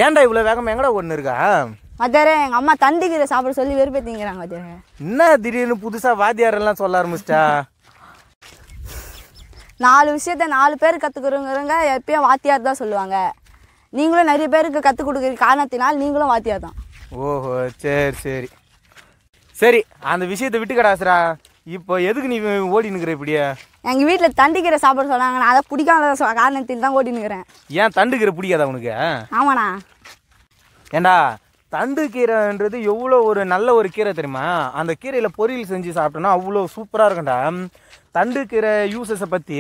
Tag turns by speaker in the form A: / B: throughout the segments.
A: ஏன்டா இவ்வளவு வேகம் எங்கடா ஒண்ணு இருக்கா?
B: மத்தியாரே எங்க அம்மா தண்டுக்கீரை சாப்பிட சொல்லி வெறுப்பேத்திங்கிறாங்க. மத்தியாரே
A: என்ன திடீர்னு புதுசா வாத்தியார் எல்லாம் சொல்ல ஆரம்பிச்சிட்டா?
B: 4 விஷயத்த 4 பேர் கத்துக்கிறவங்க எப்பயும் வாத்தியார் தான் சொல்லுவாங்க. நீங்களும் நிறைய பேருக்கு கற்றுக் கொடுக்குற காரணத்தினால் நீங்களும் வாத்தியார் தான்.
A: ஓஹோ, சரி சரி சரி, அந்த விஷயத்தை விட்டு கடாசுரா. இப்போ எதுக்கு நீ ஓடி நிற்கிற இப்படியே?
B: எங்கள் வீட்டில் தண்டுக்கீரை சாப்பிட சொன்னாங்க. நான் அதை பிடிக்காத காரணத்தில் தான் ஓடி நிற்கிறேன்.
A: ஏன் தண்டுக்கீரை பிடிக்காதா உனக்கு?
B: ஆமாண்ணா.
A: ஏண்டா, தண்டு கீரைன்றது எவ்வளோ ஒரு நல்ல ஒரு கீரை தெரியுமா? அந்த கீரையில் பொரியல் செஞ்சு சாப்பிட்டோன்னா அவ்வளோ சூப்பராக இருக்கும்டா. தண்டு கீரை யூசஸை பற்றி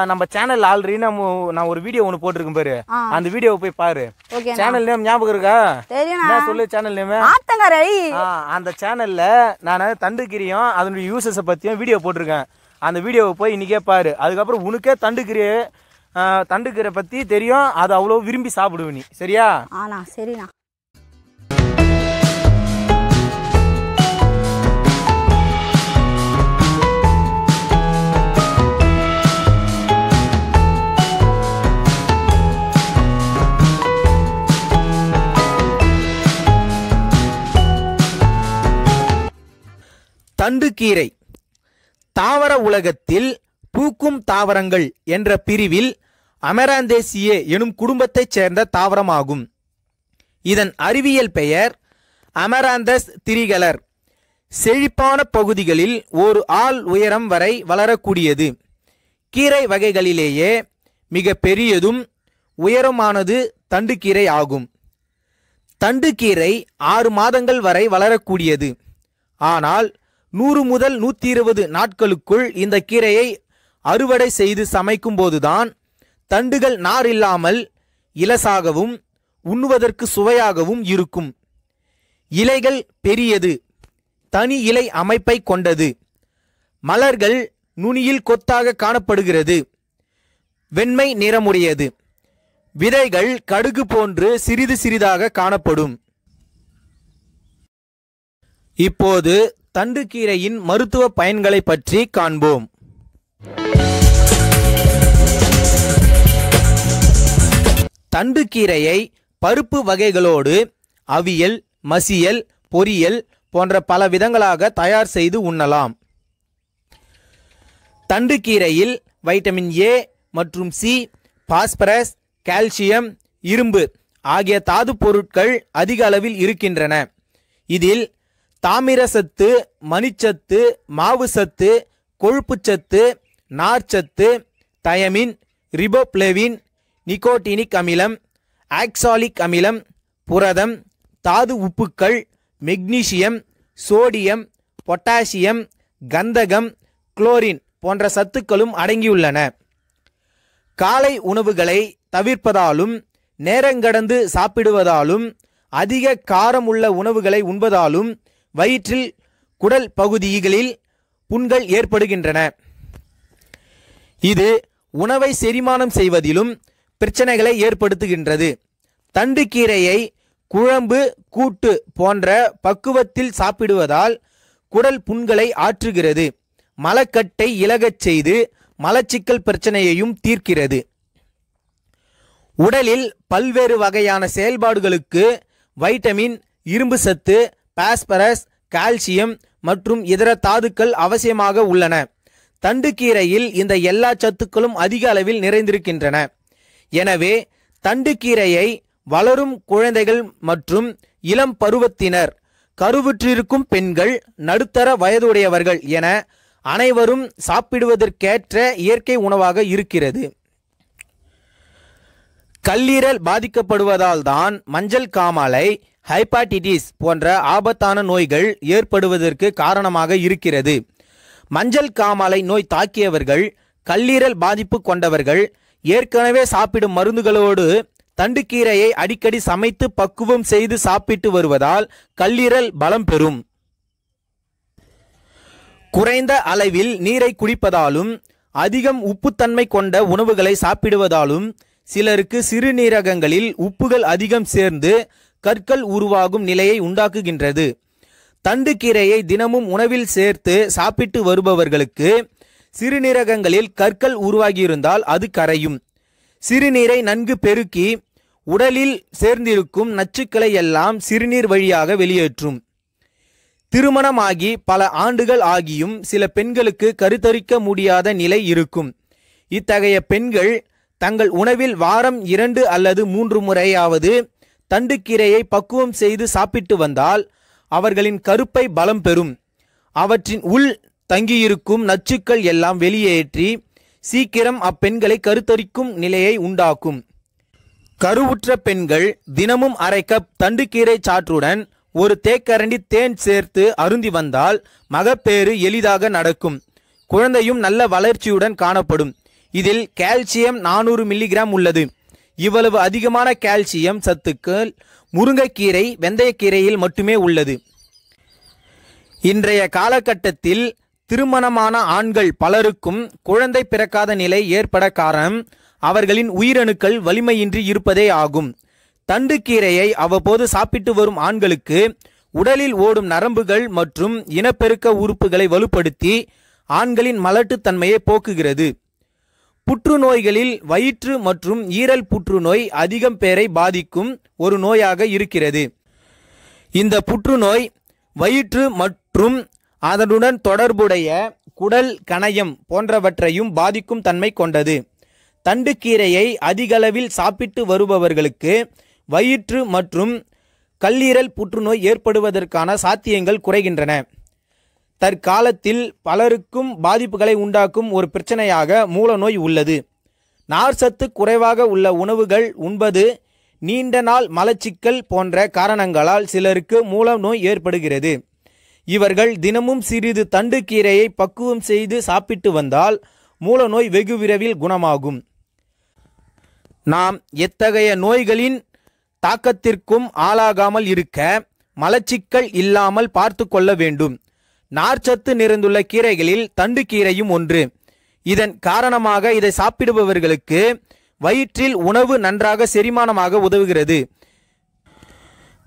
A: நம்ம சேனல் ஆல்ரெடி நான் ஒரு வீடியோ ஒன்று போட்டிருக்கேன் பாரு. அந்த வீடியோவை போய் பாரு. சேனல் நேம் ஞாபகம் இருக்கா?
B: தெரியும்.
A: சொல்லு சேனல் நேம். அந்த சேனல்ல நான் தண்டு கீரையும் அதனுடைய யூசஸை பற்றியும் வீடியோ போட்டிருக்கேன். அந்த வீடியோவை போய் இன்னைக்கே பாரு. அதுக்கப்புறம் உனக்கே தண்டு கீரை பற்றி தெரியும். அது அவ்வளோ விரும்பி சாப்பிடுவேன் நீ. சரியா?
B: சரிண்ணா.
A: தண்டுக்கீரை தாவர உலகத்தில் பூக்கும் தாவரங்கள் என்ற பிரிவில் அமராந்தேசியே எனும் குடும்பத்தைச் சேர்ந்த தாவரமாகும். இதன் அறிவியல் பெயர் அமராந்தஸ் திரிகலர். செழிப்பான பகுதிகளில் ஒரு ஆள் உயரம் வரை வளரக்கூடியது. கீரை வகைகளிலேயே மிக பெரியதும் உயரமானது தண்டுக்கீரை ஆகும். தண்டுக்கீரை 6 மாதங்கள் வரை வளரக்கூடியது. ஆனால் 100 முதல் 120 நாட்களுக்குள் இந்த கீரையை அறுவடை செய்து சமைக்கும் போதுதான் தண்டுகள் நார் இல்லாமல் இலசாகவும் உண்ணுவதற்கு சுவையாகவும் இருக்கும். இலைகள் பெரியது, தனி இலை அமைப்பை கொண்டது. மலர்கள் நுனியில் கொத்தாக காணப்படுகிறது. வெண்மை நிறமுடையது. விதைகள் கடுகு போன்று சிறிது சிறிதாக காணப்படும். இப்போது தண்டுக்கீரையின் மருத்துவ பயன்களை பற்றி காண்போம். தண்டுக்கீரையை பருப்பு வகைகளோடு அவியல், மசியல், பொரியல் போன்ற பல விதங்களாக தயார் செய்து உண்ணலாம். தண்டுக்கீரையில் வைட்டமின் ஏ மற்றும் சி, பாஸ்பரஸ், கால்சியம், இரும்பு ஆகிய தாது பொருட்கள் அதிக அளவில் இருக்கின்றன. இதில் தாமிரசத்து, மணிச்சத்து, மாவு சத்து, கொழுப்புச்சத்து, நார்ச்சத்து, தயமின், ரிபோப்ளேவின், நிகோட்டினிக் அமிலம், ஆக்சாலிக் அமிலம், புரதம், தாது உப்புக்கள், மெக்னீசியம், சோடியம், பொட்டாசியம், கந்தகம், குளோரின் போன்ற சத்துக்களும் அடங்கியுள்ளன. காலை உணவுகளை தவிர்ப்பதாலும் நேரங்கடந்து சாப்பிடுவதாலும் அதிக காரமுள்ள உணவுகளை உண்பதாலும் வயிற்றில் குடல் பகுதிகளில் புண்கள் ஏற்படுகின்றன. இது உணவை செரிமானம் செய்வதிலும் பிரச்சனைகளை ஏற்படுத்துகின்றது. தண்டுக்கீரையை குழம்பு, கூட்டு போன்ற பக்குவத்தில் சாப்பிடுவதால் குடல் புண்களை ஆற்றுகிறது. மலக்கட்டை இலகச் செய்து மலச்சிக்கல் பிரச்சனையையும் தீர்க்கிறது. உடலில் பல்வேறு வகையான செயல்பாடுகளுக்கு வைட்டமின், இரும்பு சத்து, பாஸ்பரஸ், கால்சியம் மற்றும் இதர தாதுக்கள் அவசியமாக உள்ளன. தண்டுக்கீரையில் இந்த எல்லா சத்துக்களும் அதிக அளவில் நிறைந்திருக்கின்றன. எனவே தண்டுக்கீரையை வளரும் குழந்தைகள் மற்றும் இளம் பருவத்தினர், கருவுற்றிருக்கும் பெண்கள், நடுத்தர வயதுடையவர்கள் என அனைவரும் சாப்பிடுவதற்கேற்ற இயற்கை உணவாக இருக்கிறது. கல்லீரல் பாதிக்கப்படுவதால் தான் மஞ்சள் காமாலை, ஹைபாட்டிட்டிஸ் போன்ற ஆபத்தான நோய்கள் ஏற்படுவதற்கு காரணமாக இருக்கிறது. மஞ்சள் காமாலை நோய் தாக்கியவர்கள், கல்லீரல் பாதிப்பு கொண்டவர்கள் ஏற்கனவே சாப்பிடும் மருந்துகளோடு தண்டுக்கீரையை அடிக்கடி சமைத்து பக்குவம் செய்து சாப்பிட்டு வருவதால் கல்லீரல் பலம் பெறும். குறைந்த அளவில் நீரை குடிப்பதாலும் அதிகம் உப்புத்தன்மை கொண்ட உணவுகளை சாப்பிடுவதாலும் சிலருக்கு சிறுநீரகங்களில் உப்புகள் அதிகம் சேர்ந்து கற்கள் உருவாகும் நிலையை உண்டாக்குகின்றது. தண்டுக்கீரையை தினமும் உணவில் சேர்த்து சாப்பிட்டு வருபவர்களுக்கு சிறுநீரகங்களில் கற்கள் உருவாகியிருந்தால் அது கரையும். சிறுநீரை நன்கு பெருக்கி உடலில் சேர்ந்திருக்கும் நச்சுக்களை எல்லாம் சிறுநீர் வழியாக வெளியேற்றும். திருமணமாகி பல ஆண்டுகள் ஆகியும் சில பெண்களுக்கு கருத்தரிக்க முடியாத நிலை இருக்கும். இத்தகைய பெண்கள் தங்கள் உணவில் வாரம் 2 அல்லது 3 முறையாவது தண்டுக்கீரையை பக்குவம் செய்து சாப்பிட்டு வந்தால் அவர்களின் கருப்பை பலம் பெறும். அவற்றின் உள் தங்கியிருக்கும் நச்சுக்கள் எல்லாம் வெளியேற்றி சீக்கிரம் அப்பெண்களை கருத்தரிக்கும் நிலையை உண்டாக்கும். கருவுற்ற பெண்கள் தினமும் அரை கப் தண்டுக்கீரை சாற்றுடன் ஒரு தேக்கரண்டி தேன் சேர்த்து அருந்தி வந்தால் மகப்பேறு எளிதாக நடக்கும். குழந்தையும் நல்ல வளர்ச்சியுடன் காணப்படும். இதில் கால்சியம் 400 மில்லிகிராம் உள்ளது. இவ்வளவு அதிகமான கால்சியம் சத்துக்கள் முருங்கைக்கீரை, வெந்தயக்கீரையில் மட்டுமே உள்ளது. இன்றைய காலகட்டத்தில் திருமணமான ஆண்கள் பலருக்கும் குழந்தை பிறக்காத நிலை ஏற்பட காரணம் அவர்களின் உயிரணுக்கள் வலிமையின்றி இருப்பதே ஆகும். தண்டுக்கீரையை அவ்வப்போது சாப்பிட்டு வரும் ஆண்களுக்கு உடலில் ஓடும் நரம்புகள் மற்றும் இனப்பெருக்க உறுப்புகளை வலுப்படுத்தி ஆண்களின் மலட்டுத்தன்மையை போக்குகிறது. புற்றுநோய்களில் வயிற்று மற்றும் ஈரல் புற்றுநோய் அதிகம் பேரை பாதிக்கும் ஒரு நோயாக இருக்கிறது. இந்த புற்றுநோய் வயிற்று மற்றும் அதனுடன் தொடர்புடைய குடல், கணையம் போன்றவற்றையும் பாதிக்கும் தன்மை கொண்டது. தண்டுக்கீரையை அதிகளவில் சாப்பிட்டு வருபவர்களுக்கு வயிற்று மற்றும் கல்லீரல் புற்றுநோய் ஏற்படுவதற்கான சாத்தியங்கள் குறைகின்றன. தற்காலத்தில் பலருக்கும் பாதிப்புகளை உண்டாக்கும் ஒரு பிரச்சனையாக மூலநோய் உள்ளது. நார்ச்சத்து குறைவாக உள்ள உணவுகள் உண்பது, நீண்ட நாள் மலச்சிக்கல் போன்ற காரணங்களால் சிலருக்கு மூலநோய் ஏற்படுகிறது. இவர்கள் தினமும் சிறிது தண்டுக்கீரையை பக்குவம் செய்து சாப்பிட்டு வந்தால் மூலநோய் வெகு விரைவில் குணமாகும். நாம் எத்தகைய நோய்களின் தாக்கத்திற்கும் ஆளாகாமல் இருக்க மலச்சிக்கல் இல்லாமல் பார்த்து கொள்ள வேண்டும். நார்ச்சத்து நிறைந்துள்ள கீரைகளில் தண்டுக்கீரையும் ஒன்று. இதன் காரணமாக இதை சாப்பிடுபவர்களுக்கு வயிற்றில் உணவு நன்றாக செரிமானமாக உதவுகிறது.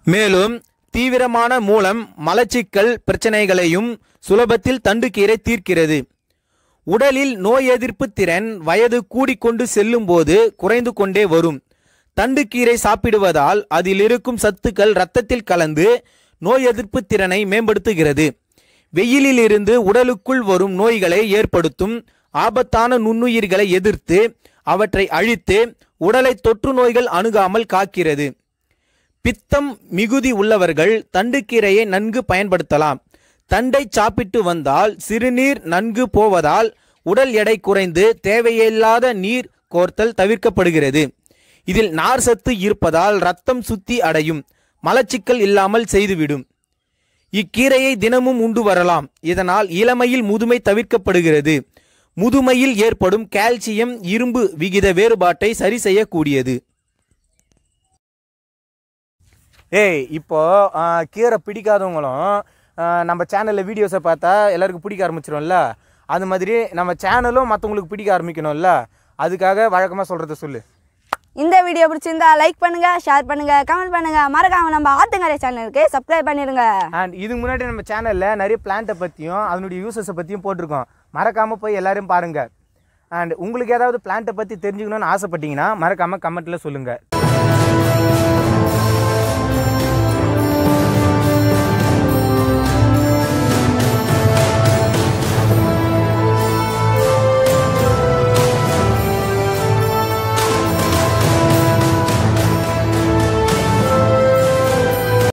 A: மேலும் தீவிரமான மூலம் மலச்சிக்கல் பிரச்சனைகளையும் சுலபத்தில் தண்டுக்கீரை தீர்க்கிறது. உடலில் நோய் எதிர்ப்பு திறன் வயது கூடிக்கொண்டு செல்லும் போது குறைந்து கொண்டே வரும். தண்டுக்கீரை சாப்பிடுவதால் அதில் இருக்கும் சத்துக்கள் இரத்தத்தில் கலந்து நோய் எதிர்ப்பு திறனை மேம்படுத்துகிறது. வெயிலில் இருந்து உடலுக்குள் வரும் நோய்களை ஏற்படுத்தும் ஆபத்தான நுண்ணுயிர்களை எதிர்த்து அவற்றை அழித்து உடலை தொற்று நோய்கள் அணுகாமல் காக்கிறது. பித்தம் மிகுதி உள்ளவர்கள் தண்டுக்கீரையை நன்கு பயன்படுத்தலாம். தண்டை சாப்பிட்டு வந்தால் சிறுநீர் நன்கு போவதால் உடல் எடை குறைந்து தேவையில்லாத நீர் கோர்த்தல் தவிர்க்கப்படுகிறது. இதில் நார் சத்து இருப்பதால் இரத்தம் சுத்தி அடையும், மலச்சிக்கல் இல்லாமல் செய்துவிடும். இக்கீரையை தினமும் உண்டு வரலாம். இதனால் இளமையில் முதுமை தவிர்க்கப்படுகிறது. முதுமையில் ஏற்படும் கால்சியம், இரும்பு விகித வேறுபாட்டை சரி செய்யக்கூடியது. இப்போ கீரை பிடிக்காதவங்களும் நம்ம சேனலில் வீடியோஸை பார்த்தா எல்லாருக்கும் பிடிக்க ஆரம்பிச்சிடும்ல, அது மாதிரி நம்ம சேனலும் மற்றவங்களுக்கு பிடிக்க ஆரம்பிக்கணும்ல, அதுக்காக வழக்கமாக சொல்கிறத சொல்லு.
B: இந்த வீடியோ பிடிச்சிருந்தா லைக் பண்ணுங்க, ஷேர் பண்ணுங்க, கமெண்ட் பண்ணுங்க, மறக்காம நம்ம ஆத்துங்கரை சேனலுக்கு சப்ஸ்கிரைப் பண்ணிடுங்க.
A: அண்ட் இதுக்கு முன்னாடி நம்ம சேனலில் நிறைய பிளான்ட்டை பற்றியும் அதனுடைய யூசஸை பற்றியும் போட்டிருக்கோம். மறக்காமல் போய் எல்லாரும் பாருங்கள். அண்ட் உங்களுக்கு ஏதாவது பிளான்ட்டை பற்றி தெரிஞ்சுக்கணும்னு ஆசைப்பட்டீங்கன்னா மறக்காமல் கமெண்ட்டில் சொல்லுங்கள்.